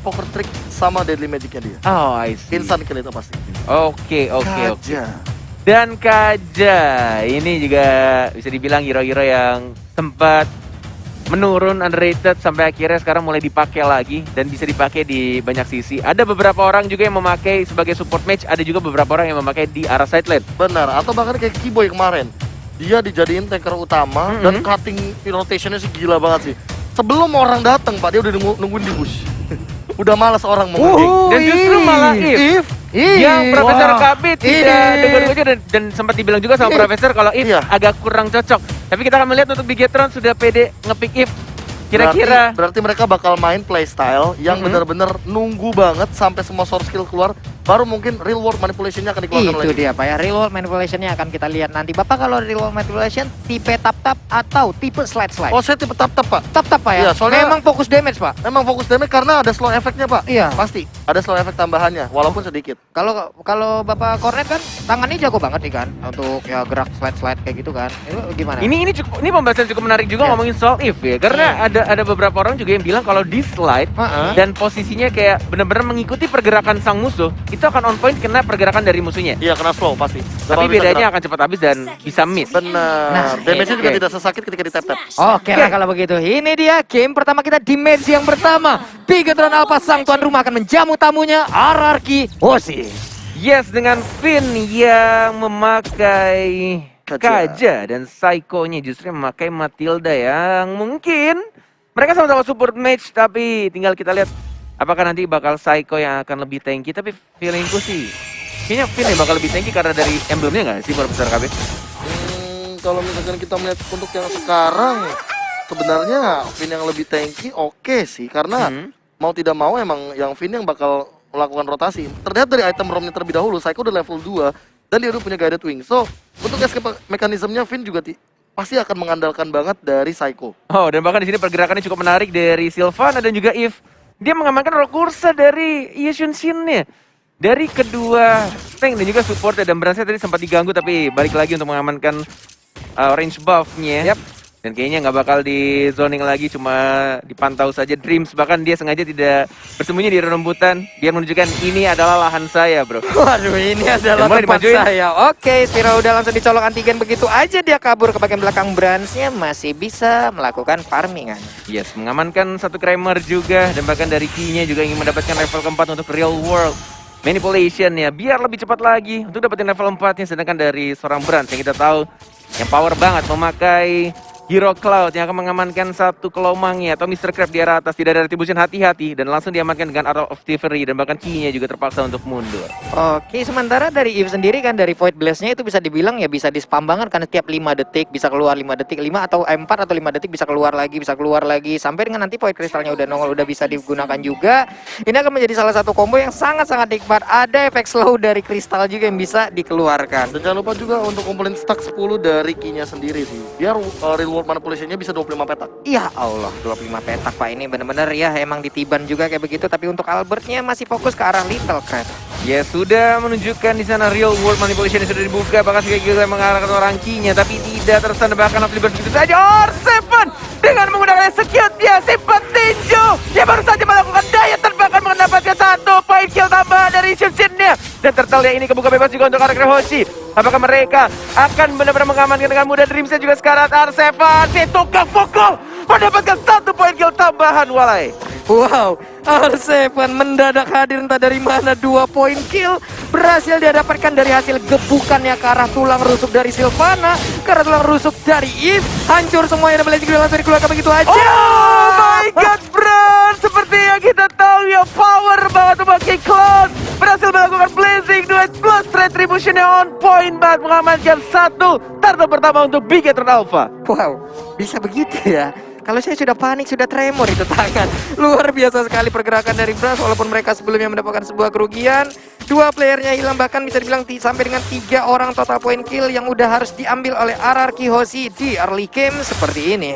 poker trick sama deadly magicnya dia. Oh, I see. Instant kill itu pasti. Oke. Kaja. Dan Kaja ini juga bisa dibilang hero-hero yang sempat menurun underrated sampai akhirnya sekarang mulai dipakai lagi dan bisa dipakai di banyak sisi. Ada beberapa orang juga yang memakai sebagai support match, ada juga beberapa orang yang memakai di arah side lane. Benar, atau bahkan kayak Kiboy kemarin. Dia dijadiin tanker utama dan cutting rotationnya sih gila banget sih. Sebelum orang datang Pak, dia udah nungguin di bush. Udah malas orang mau nge-gank. Dan justru malah If yang Profesor KB tidak dengar-dengar dan sempat dibilang juga sama Profesor kalau If agak kurang cocok. Tapi kita akan melihat untuk Bigetron sudah pede nge-pick If. Kira-kira berarti mereka bakal main playstyle yang benar-benar nunggu banget sampai semua source skill keluar, baru mungkin real world manipulation-nya akan dikeluarkan lagi. Itu dia Pak ya, real world manipulation-nya akan kita lihat nanti. Bapak kalau real world manipulation tipe tap-tap atau tipe slide-slide? Oh, saya tipe tap-tap Pak. Tap-tap Pak ya? Iya, soalnya memang fokus damage Pak? Memang fokus damage karena ada slow effect-nya Pak. Iya. Pasti, ada slow effect tambahannya, walaupun sedikit. Kalau Bapak Cornet kan tangannya jago banget nih kan untuk ya gerak slide-slide kayak gitu kan. Itu gimana? ini pembahasan cukup menarik juga ngomongin soal If ya. Karena ada beberapa orang juga yang bilang kalau di slide dan posisinya kayak benar-benar mengikuti pergerakan sang musuh, itu akan on point kena pergerakan dari musuhnya. Iya, kena slow pasti. Tapi bedanya akan cepat habis dan bisa miss. Benar. Damage-nya juga tidak sesakit ketika di tap-tap. Oke lah kalau begitu. Ini dia game pertama kita di match yang pertama. Bigetron Alpha sang tuan rumah akan menjamu tamunya RRQ Hoshi. Yes, dengan Finn yang memakai Kaja dan Psycho-nya justru memakai Matilda yang mungkin mereka sama-sama support match, tapi tinggal kita lihat apakah nanti bakal Psycho yang akan lebih tanky. Tapi feelingku sih kayaknya Finn yang bakal lebih tanky karena dari emblemnya nggak sih Profesor KB? Kalau misalkan kita melihat untuk yang sekarang, sebenarnya Finn yang lebih tanky oke sih, karena mau tidak mau emang yang Finn yang bakal melakukan rotasi. Terlihat dari item ROM-nya terlebih dahulu, Psycho udah level 2 dan dia udah punya guided wing. So, untuk escape mekanismenya Finn juga pasti akan mengandalkan banget dari Psycho. Oh, dan bahkan di sini pergerakannya cukup menarik dari Sylvana dan juga If. Dia mengamankan Rokursa dari Yeshun Shin-nya. Dari kedua tank dan juga support dan berasa tadi sempat diganggu tapi balik lagi untuk mengamankan range buff-nya. Dan kayaknya nggak bakal di zoning lagi, cuma dipantau saja Dreams. Bahkan dia sengaja tidak bersembunyi di rembutan biar menunjukkan ini adalah lahan saya, bro. Waduh, ini adalah tempat saya. Oke, Spira udah langsung dicolok antigen begitu aja dia kabur ke bagian belakang Branch-nya, masih bisa melakukan farmingan. Yes, mengamankan satu Kramer juga dan bahkan dari Key-nya juga ingin mendapatkan level keempat untuk real world manipulation ya, biar lebih cepat lagi untuk dapetin level 4-nya. Sedangkan dari seorang Branch yang kita tahu yang power banget memakai Hero Cloud yang akan mengamankan satu kelomangnya atau Mr. Crab di arah atas, tidak ada retribution, hati-hati dan langsung diamankan dengan Arrow of Thievery dan bahkan Key-nya juga terpaksa untuk mundur. Oke, sementara dari Eve sendiri kan dari Void Blast-nya itu bisa dibilang ya bisa di-spam banget karena tiap 5 detik bisa keluar 5 detik, 5 atau 4 atau 5 detik bisa keluar lagi sampai dengan nanti Void Crystal-nya udah nongol, udah bisa digunakan juga. Ini akan menjadi salah satu combo yang sangat-sangat nikmat. Ada efek slow dari kristal juga yang bisa dikeluarkan. Dan jangan lupa juga untuk kumpulin stack 10 dari Key-nya sendiri sih, biar real world manipulation-nya bisa 25 petak. Ya Allah, 25 petak Pak, ini bener-bener ya emang ditiban juga kayak begitu. Tapi untuk Albert-nya masih fokus ke arah Little Crab. Ya sudah menunjukkan di sana real world manipulation yang sudah dibuka, bahkan juga mengarahkan orang Key-nya tapi tidak tertanda bahkan Lovely Bird begitu saja. Or7 dengan menggunakan execute dia simpan tinju. Dia baru saja melakukan daya terbakar mendapatkan satu point kill tambahan dari Shin-nya. Dan tertalia ini kebuka bebas juga untuk RRQ Hoshi. Apakah mereka akan benar-benar mengamankan dengan mudah Dreams-nya juga sekarang R7 si tukang pukul mendapatkan satu point kill tambahan walai. Wow, R7 mendadak hadir entah dari mana, 2 point kill berhasil dia dapatkan dari hasil gebukannya ke arah tulang rusuk dari Sylvana, ke arah tulang rusuk dari Eve. Hancur semuanya dan Blazing Duel langsung dikeluarkan begitu aja. Oh my god bro, seperti yang kita tahu ya, power banget memakai Cloud. Berhasil melakukan Blazing Duel plus retribution yang on point banget, mengamankan satu turtle pertama untuk Bigetron Alpha. Wow, bisa begitu ya. Kalau saya sudah panik, sudah tremor itu tangan. Luar biasa sekali pergerakan dari Brass, walaupun mereka sebelumnya mendapatkan sebuah kerugian. 2 playernya hilang, bahkan bisa dibilang sampai dengan 3 orang total point kill yang udah harus diambil oleh RRQ Hoshi di early game seperti ini.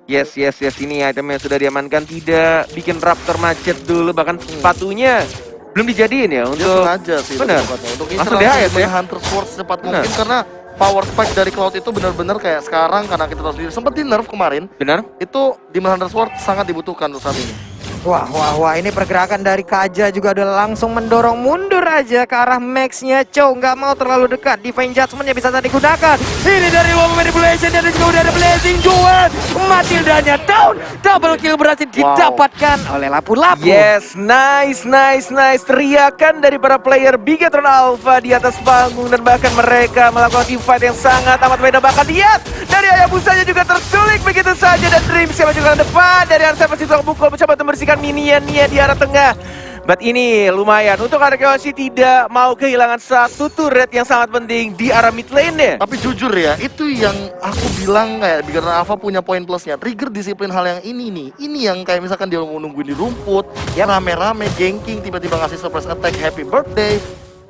Yes, ini itemnya sudah diamankan, tidak bikin Raptor macet dulu, bahkan sepatunya belum dijadiin ya untuk sengaja sih. Bener. Untuk Langsung DHS ya. Hunter Sword secepat mungkin karena power spike dari Cloud itu benar-benar kayak sekarang karena kita tahu sendiri sempat di nerf kemarin. Benar. Itu Demon Hunter Sword sangat dibutuhkan untuk saat ini. Wah, ini pergerakan dari Kaja juga udah langsung mendorong mundur aja ke arah Max-nya. Chow nggak mau terlalu dekat. Divine Judgment-nya bisa tadi digunakan. Ini dari World Manipulation dan juga udah ada Blazing Jewel. Matildanya down. Double kill berhasil didapatkan oleh Lapu-Lapu. Yes, nice. Teriakan dari para player Bigetron Alpha di atas panggung dan bahkan mereka melakukan teamfight yang sangat amat beda. Bahkan lihat dari Hayabusanya juga terculik begitu saja dan Dreams yang maju ke depan dari Arseven masih pukul mencoba untuk membersihkan minionnya di arah tengah. But ini lumayan untuk Arkeoshi tidak mau kehilangan satu turret yang sangat penting di arah mid lane-nya. Tapi jujur ya, itu yang aku bilang kayak Bigetron Alpha punya poin plusnya. Trigger disiplin hal yang ini nih. Ini yang kayak misalkan dia mau nungguin di rumput, ya rame-rame, ganking, tiba-tiba ngasih surprise attack, happy birthday.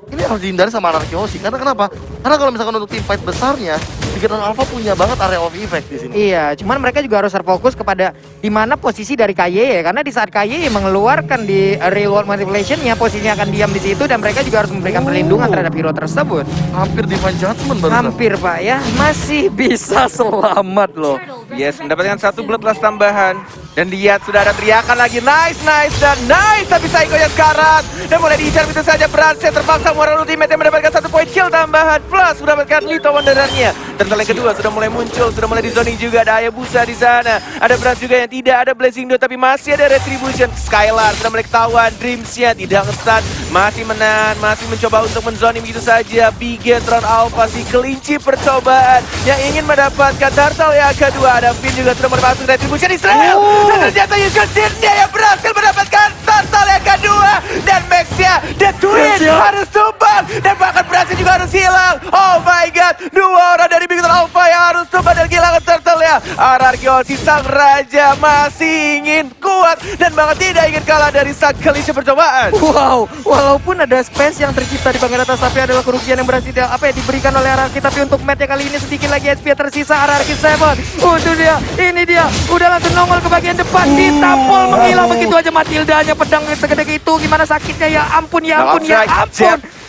Ini harus dihindari sama Arkeoshi. Karena kenapa? Karena kalau misalkan untuk team fight besarnya, Bigetron Alpha punya banget area of effect di sini. Iya, cuman mereka juga harus terfokus kepada di mana posisi dari KYE, karena di saat KYE mengeluarkan di real world manipulation-nya, posisinya akan diam di situ dan mereka juga harus memberikan perlindungan terhadap hero tersebut. Hampir Divine Judgment barusan. Hampir Pak ya, masih bisa selamat loh. Yes, mendapatkan satu bloodlust tambahan. Dan lihat sudah ada teriakan lagi, nice dan nice. Tapi Saiko-nya sekarat dan mulai diincar begitu saja. Brandse terpaksa mengeluarkan ultimate yang mendapatkan satu poin kill tambahan plus mendapatkan Lito Wanderernya. Dan yang kedua sudah mulai muncul, sudah mulai di zoning juga. Ada Hayabusa di sana, ada Brand juga yang tidak ada Blazing Duo tapi masih ada Retribution. Skylar sudah mulai ketahuan, Dreams-nya tidak nge-stun, masih menahan, masih mencoba untuk menzoning begitu saja. Bigetron Alpha si kelinci percobaan yang ingin mendapatkan turtle yang kedua. Ada Finn juga sudah mulai masuk Retribution Israel. Dan ternyata Yususinnya yang berhasil mendapatkan turtle yang kedua. Dan Max-nya, The Twin harus tumbang. Dan bahkan berhasil juga harus hilang. Oh my god, dua orang dari Bigetron Alpha yang harus tumbang dan kehilangan turtle-nya. Arkeoshi sang raja masih ingin kuat dan bahkan tidak ingin kalah dari sang kelinci percobaan. Wow, walaupun ada space yang tercipta di bagian atas tapi adalah kerugian yang berhasil diberikan oleh Ararki. Tapi untuk match kali ini sedikit lagi SP tersisa. Ararki 7. Itu dia, ini dia. Udah langsung nongol ke bagian depan, ditampol menghilang begitu aja. Matildanya pedang segede itu gimana sakitnya, ya ampun.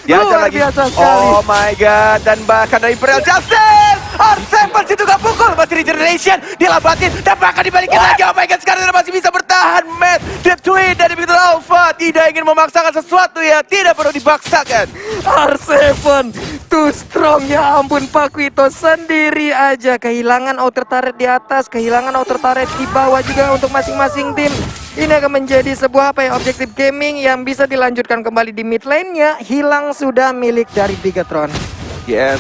Luar biasa sekali. Oh my god, dan bahkan dari Imperial Justice R7 situ gak pukul, masih regeneration dilabatin dan bahkan dibalikin lagi. Oh my god, sekarang dia masih bisa bertahan. Matt, The Twin dari Bigetron Alpha tidak ingin memaksakan sesuatu ya tidak perlu dipaksakan. R7 too strong, ya ampun. Pakuito sendiri aja kehilangan outer turret di atas, kehilangan outer turret di bawah juga untuk masing-masing tim. Ini akan menjadi sebuah objektif gaming yang bisa dilanjutkan kembali di mid lane-nya. Hilang sudah milik dari Bigetron. Yes.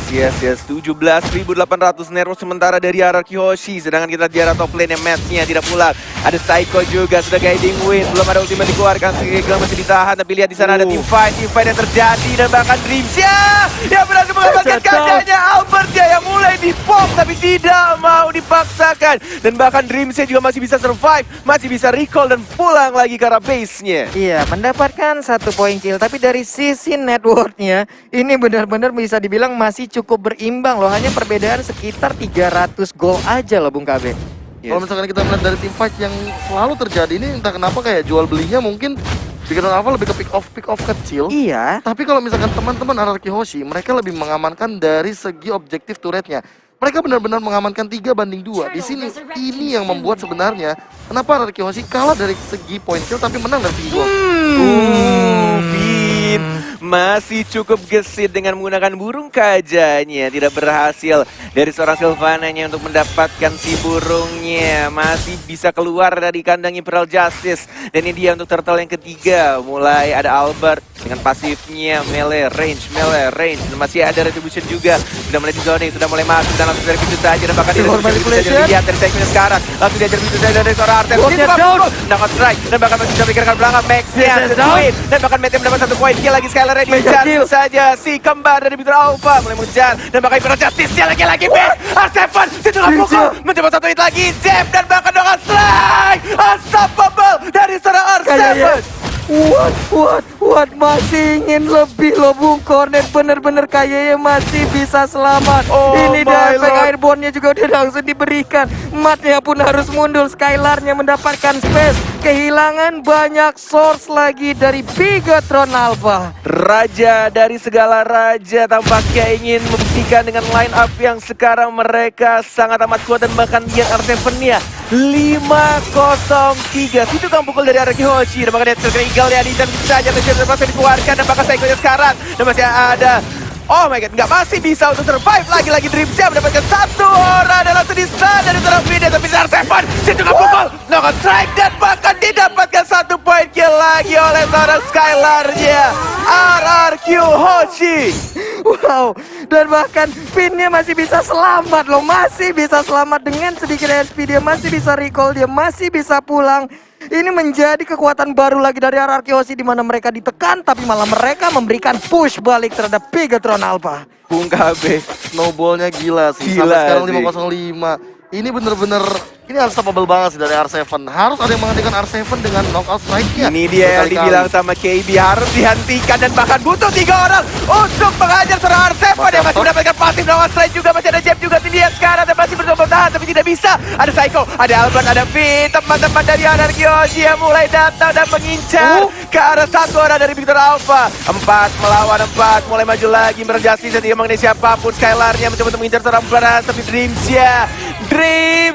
17.800 Nero sementara dari Arkeoshi. Sedangkan kita di arah top lane yang match-nya tidak pulang. Ada Saiko juga sudah guiding win. Belum ada ultimate dikeluarkan. Segel masih ditahan. Tapi lihat di sana ada team fight yang terjadi dan bahkan Dreams-nya yang berhasil mengamankan kandanya. Albert yang mulai di-pop tapi tidak mau dipaksakan. Dan bahkan Dreams-nya juga masih bisa survive, masih bisa recall dan pulang lagi ke arah base-nya. Iya, mendapatkan satu poin kill. Tapi dari sisi network-nya ini benar-benar bisa dibilang masih cukup berimbang loh. Hanya perbedaan sekitar 300 gol aja loh Bung KB. Kalau misalkan kita melihat dari team fight yang selalu terjadi ini, entah kenapa kayak jual belinya mungkin Bigetron Alpha lebih ke pick off kecil. Iya. Tapi kalau misalkan teman-teman Arkeoshi, mereka lebih mengamankan dari segi objektif turretnya. Mereka benar-benar mengamankan 3-2. Di sini ini yang membuat sebenarnya kenapa Arkeoshi kalah dari segi point kill tapi menang dari segi gol. Finn masih cukup gesit dengan menggunakan burung kajanya. Tidak berhasil dari seorang Sylvananya untuk mendapatkan si burungnya. Masih bisa keluar dari kandang Imperial Justice. Dan ini dia untuk turtle yang ketiga. Mulai ada Albert dengan pasifnya melee range. Dan masih ada Retribution juga. Sudah mulai di zoning, sudah mulai masuk dan langsung dari pintu saja. Dan bahkan di Retribution dilihat dari segmen sekarang. Langsung diajar pintu saja dari seorang Artem. Mendapat strike dan bahkan masih bisa pikirkan belakang Max-nya. Dan bahkan Mete mendapat satu poin kill lagi. Skylar diujar saja si kembar dari Bigetron Alpha mulai mengejar dan bahkan Imperial Justice-nya lagi R7 situ nggak pukul mencoba satu hit lagi Jeb dan bahkan dengan strike unstoppable dari seorang R7. What masih ingin lebih loh Bung Cornet. Bener-bener kayaknya masih bisa selamat. Ini dia efek airborne-nya juga udah langsung diberikan. Matnya pun harus mundur. Skylar-nya mendapatkan space. Kehilangan banyak source lagi dari Bigetron Alpha. Raja dari segala raja tampaknya ingin membuktikan dengan line up yang sekarang mereka sangat amat kuat dan bahkan dia R7-nya 5-0-3. Situ kan pukul dari Araki Hoshi. Dan bahkan dia tertinggal ya, dan saja terpaksa dikeluarkan. Dan bahkan Saikonya sekarang. Dan masih ada, oh my god, nggak, masih bisa untuk survive. Lagi-lagi Dreamsia mendapatkan satu orang dan langsung di-stun dari seorang Vida. Tapi dari Seven, situ kan pukul, no strike, dan bahkan didapatkan satu point kill lagi oleh seorang Skylar-nya RRQ Hoshi. Wow, dan bahkan Pinnya masih bisa selamat loh, masih bisa selamat dengan sedikit SP, dia masih bisa recall, dia masih bisa pulang. Ini menjadi kekuatan baru lagi dari RRQ Hoshi, di mana mereka ditekan tapi malah mereka memberikan push balik terhadap Bigatron Alpha. Bung KB. Snowballnya gila sih. Gila Sampai sekarang sih. 505. Ini bener-bener, ini unstoppable banget sih dari R7. Harus ada yang menghentikan R7 dengan knockout strike-nya. Ini dia yang Berkali-kali. dibilang sama KB, harus dihentikan dan bahkan butuh 3 orang untuk mengajar seorang R7 yang masih mendapatkan pasif knockout strike juga. Masih ada Jeb juga, dia sekarang dan masih bercoba bertahan tapi tidak bisa. Ada Psycho, ada Albert, ada Finn, teman-teman dari RRQ Hoshi yang mulai datang dan mengincar ke arah satu orang dari Victor Alpha. 4 melawan 4, mulai maju lagi merjasi dan tidak mengenai siapapun. Skylar-nya mencoba untuk mengincar seorang berat, tapi Dreams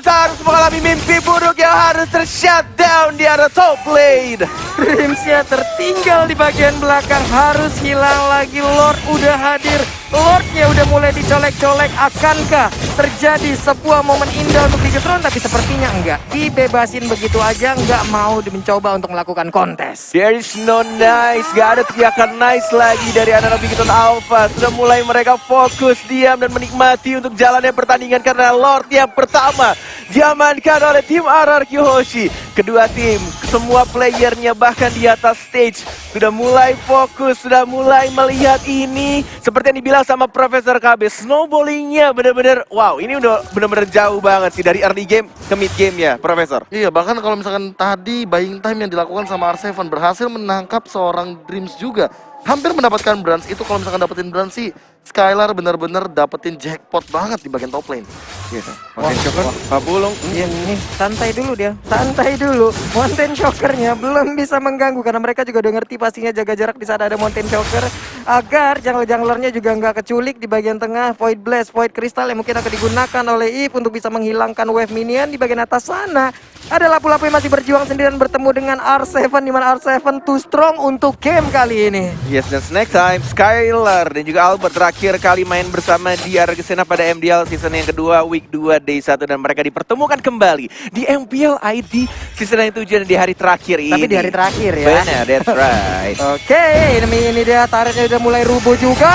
harus mengalami mimpi buruk yang harus ter-shutdown di arah top lane. Dreamsnya tertinggal di bagian belakang, harus hilang lagi. Lord udah hadir, Lordnya udah mulai dicolek-colek. Akankah terjadi sebuah momen indah untuk Bigatron? Tapi sepertinya enggak, dibebasin begitu aja, enggak mau mencoba untuk melakukan kontes. There is no nice, gak ada teriakan nice lagi dari anak-anak Bigatron Alpha. Sudah mulai mereka fokus, diam dan menikmati untuk jalannya pertandingan karena Lord yang pertama diamankan oleh tim RRQ Hoshi. Kedua tim, semua playernya bahkan di atas stage sudah mulai fokus, sudah mulai melihat ini. Seperti yang dibilang sama Profesor KB, snowballingnya bener-bener wow, ini udah bener-bener jauh banget sih dari early game ke mid game ya, Profesor. Iya, bahkan kalau misalkan tadi buying time yang dilakukan sama R7 berhasil menangkap seorang Dreams juga. Hampir mendapatkan bronze, itu kalau misalkan dapetin bronze sih Skylar bener-bener dapetin jackpot banget di bagian top lane. Yes. Mountain Shocker, Pabulung. Iya nih, santai dulu dia, santai dulu. Mountain Shocker-nya belum bisa mengganggu karena mereka juga udah ngerti pastinya jaga jarak di saat ada Mountain Shocker agar jungle-junglernya juga nggak keculik di bagian tengah. Void Blast, Void Crystal yang mungkin akan digunakan oleh Eve untuk bisa menghilangkan wave minion di bagian atas sana. Ada lapu-lapu yang masih berjuang sendirian bertemu dengan R7, di mana R7 too strong untuk game kali ini. Yes, dan next time Skylar dan juga Albert terakhir kali main bersama di Argentina pada MDL season yang kedua week 2 day 1 dan mereka dipertemukan kembali di MPL ID season yang 7 di hari terakhir ini. Tapi di hari terakhir ya. Benar, that's right. Oke, ini dia turretnya udah mulai rubuh juga.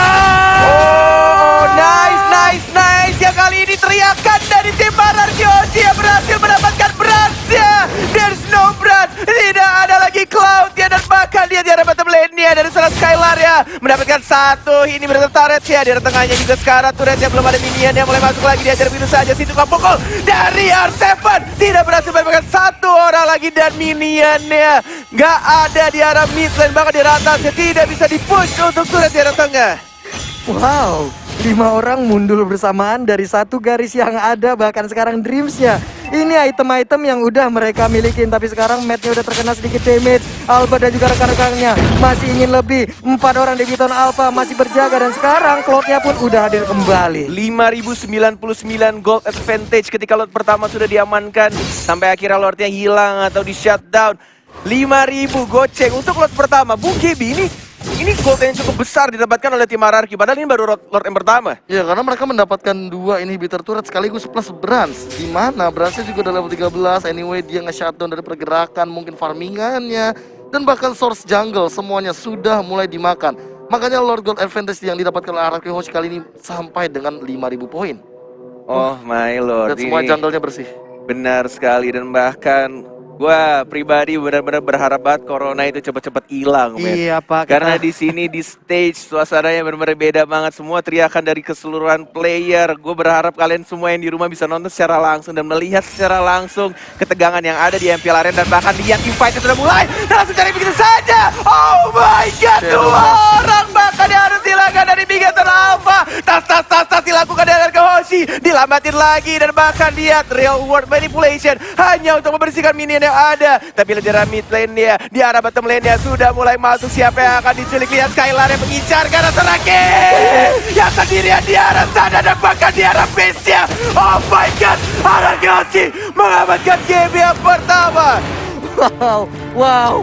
Oh, nice. Yang kali ini teriakan dari tim RRQ Hoshi yang berhasil mendapatkan berasnya. There's no brand, tidak ada lagi cloud ya, dan bahkan dia di arah bottom lane-nya dari seorang Skylar ya mendapatkan satu. Ini berarti turret ya, di arah tengahnya juga sekarang turretnya belum ada minion yang mulai masuk lagi, diajar begitu saja. Situ kan pukul dari R7 tidak berhasil mendapatkan satu orang lagi dan minionnya nggak ada di arah mid lane, bahkan di arah atasnya tidak bisa dipush untuk turret di arah tengah. Wow, 5 orang mundur bersamaan dari satu garis yang ada. Bahkan sekarang Dreamsnya, ini item-item yang udah mereka milikin, tapi sekarang matnya udah terkena sedikit damage. Alba dan juga rekan-rekannya masih ingin lebih. 4 orang di Bigatron Alpha masih berjaga dan sekarang Cloud-nya pun udah hadir kembali. 5099 gold advantage ketika lot pertama sudah diamankan sampai akhirnya lordnya hilang atau di shutdown. 5000 goceng untuk lot pertama. Bung KB, ini gold yang cukup besar didapatkan oleh tim RRQ, padahal ini baru lord yang pertama. Ya, karena mereka mendapatkan 2 inhibitor turret sekaligus plus bronze. Di mana bronze juga udah level 13. Anyway, dia nge-shutdown dari pergerakan, mungkin farmingannya, dan bahkan source jungle semuanya sudah mulai dimakan. Makanya Lord Gold Advantage yang didapatkan oleh RRQ Hoshi kali ini sampai dengan 5000 poin. Oh my lord, Dan semua ini jungle-nya bersih. benar sekali, dan bahkan gua pribadi benar-benar berharap banget corona itu cepat-cepat hilang, men. Iya Pak, Karena di sini di stage suasananya benar-benar beda banget, semua teriakan dari keseluruhan player. Gue berharap kalian semua yang di rumah bisa nonton secara langsung dan melihat secara langsung ketegangan yang ada di MPL Arena, dan bahkan di yang invite sudah mulai. Dan langsung cari begitu saja. Oh my god, 2 orang bahkan yang harus dilakukan dari Bigatron Alpha. Tas dilakukan dari RRQ Hoshi. Agassi dilambatin lagi dan bahkan lihat real world manipulation hanya untuk membersihkan minion yang ada. Tapi lihat di mid lane dia, di arah bottom lane nya sudah mulai masuk. Siapa yang akan diculik? Lihat Skylar yang mengincar ke arah terakhir yang sendirian di arah sana dan bahkan di arah base-nya. Oh my god, Agassi mengamankan game yang pertama. Wow, wow.